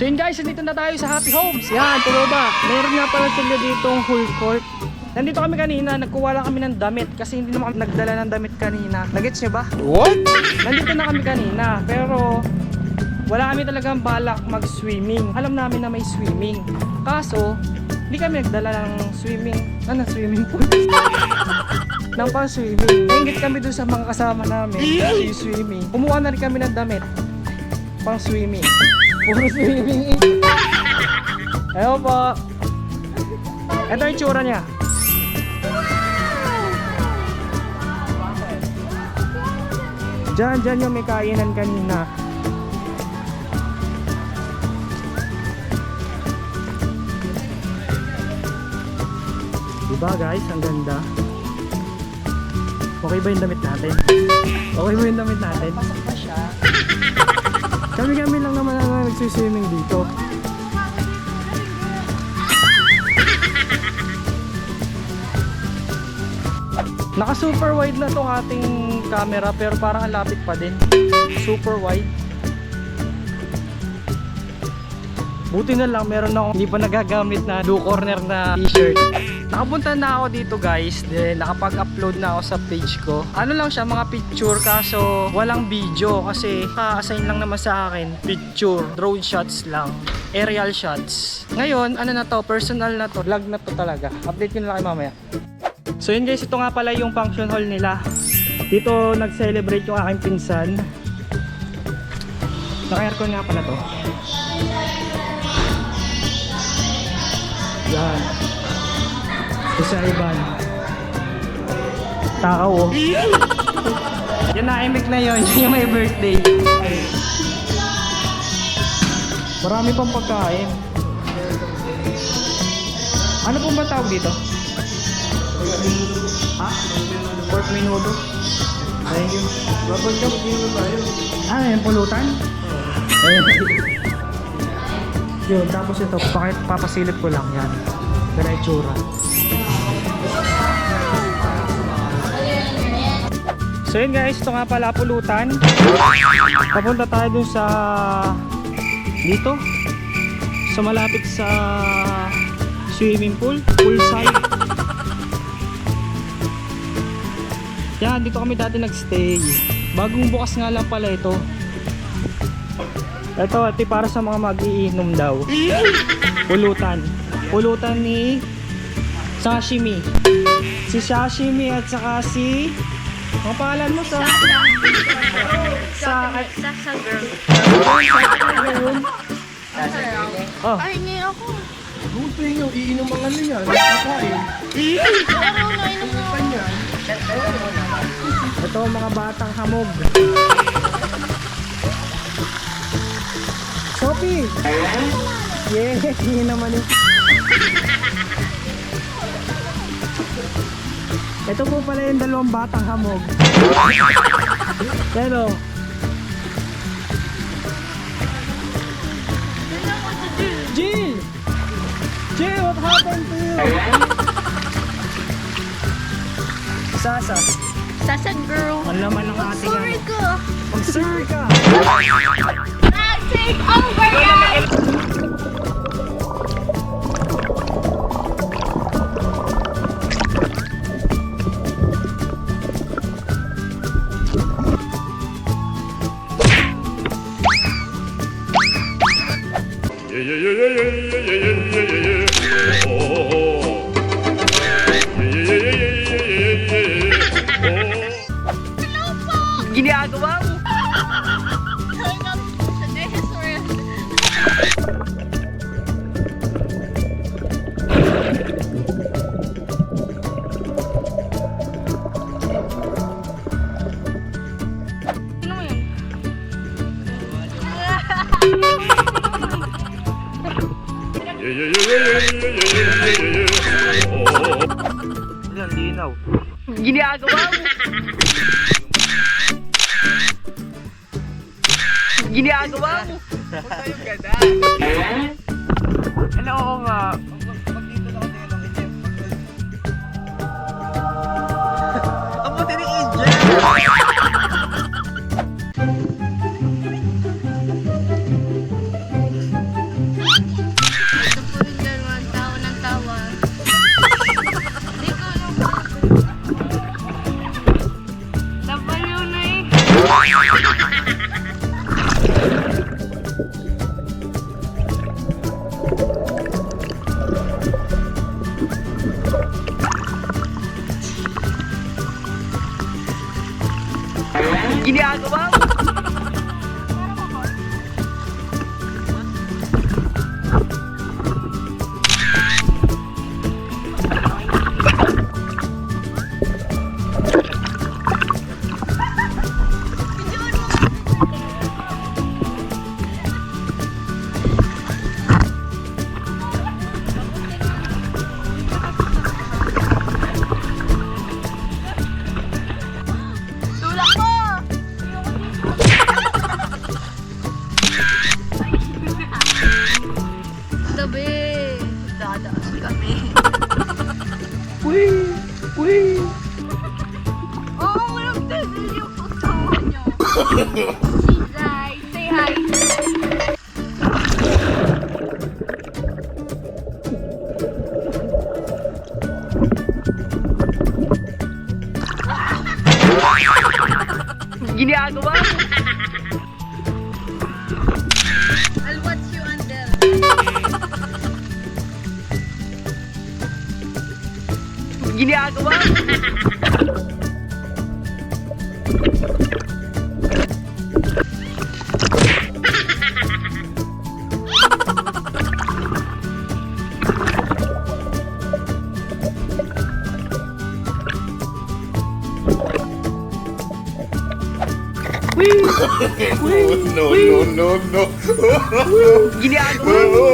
So yun guys, nandito na tayo sa Happy Homes. Yan, ba? Meron nga pala sila ditong full court. Nandito kami kanina, nagkuha lang kami ng damit kasi hindi naman kami nagdala ng damit kanina. Nagets nyo ba? What? Nandito na kami kanina, pero wala kami talagang balak mag-swimming. Alam namin na may swimming. Kaso, hindi kami nagdala ng swimming. Ano, swimming pool? Ng pang-swimming. Nainggit kami dun sa mga kasama namin. Yung swimming. Kumuha na rin kami ng damit. Pang-swimming. Puro swimming. Ewan po. Ito yung tsura niya. Diyan yung may kainan kanina. Diba guys, ang ganda. Okay ba yung damit natin? Okay ba yung damit natin? Pasok pa siya. Kami lang naman ang nagsiswimming dito. Naka super wide na tong ating camera pero parang ang lapit pa din. Super wide. Buti na lang meron akong hindi pa nagagamit na blue corner na t-shirt. Nakapunta na ako dito guys, then nakapag-upload na ako sa page ko. Ano lang siya, mga picture kaso walang video kasi ka-assign lang naman sa akin picture, drone shots lang, aerial shots. Ngayon, ano na to, personal na to, vlog na to talaga. Update ko na lang kayo mamaya. So yun guys, ito nga pala yung function hall nila. Dito nag-celebrate yung aking pinsan. Naka-aircon nga pala to. Yan. Ito sa Iban. Takaw oh. Yan na-imik na yun. Yung may birthday. Marami pang pagkain. Ano pong ba tawag dito? Ha? Pork menudo. Thank you. Babag ka, mag-inom tayo. Ah, yung pulutan? Yun, tapos ito, papasilip ko lang yan. Diretsura. So yun guys, ito nga pala pulutan. Papunta tayo dun sa dito. So malapit sa swimming pool, poolside. Yan, dito kami dati nagstay. Bagong bukas nga lang pala ito. Ito, ito para sa mga mag-iinom daw. Pulutan. Pulutan ni Sashimi. Si Sashimi at saka si... Ang pangalan mo sa... Sasa girl. Oh. Ay, ngayon ako. Gusto nyo, iinom ang ano yan. Kakain. Araw na inom na ako. Ito mga batang hamog. Sophie! Yeah, hindi naman yun. Ito po pala yung dalawang batang hamog. Pero Jill! Jill, what happened to you? Sasa. Sasa girl. Ang laman ng ating Sorry ano. ka. Mag-sorry ka. Take over guys! Ginagawa mo. Yan, linaw. Ginagawa mo. Ginagawa mo. Ano ako nga? Ang buti ni Angel! Hi, say hi. Ginagawa mo. I'll watch you under. Ginagawa mo. No, no, no, no. Ginagawa mo.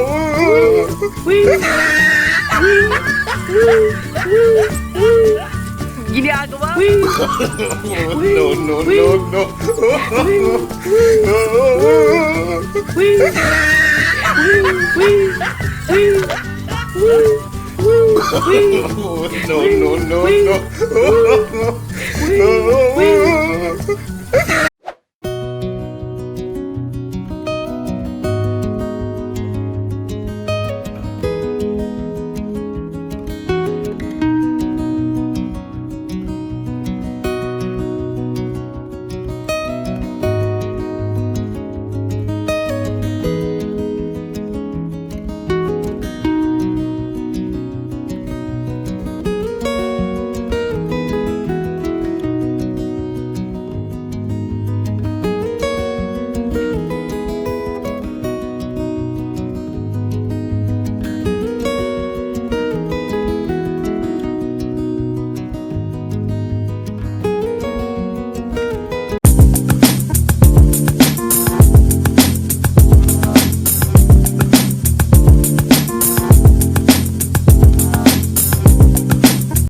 Ginagawa mo. No, no, no, no. No, no, no, no.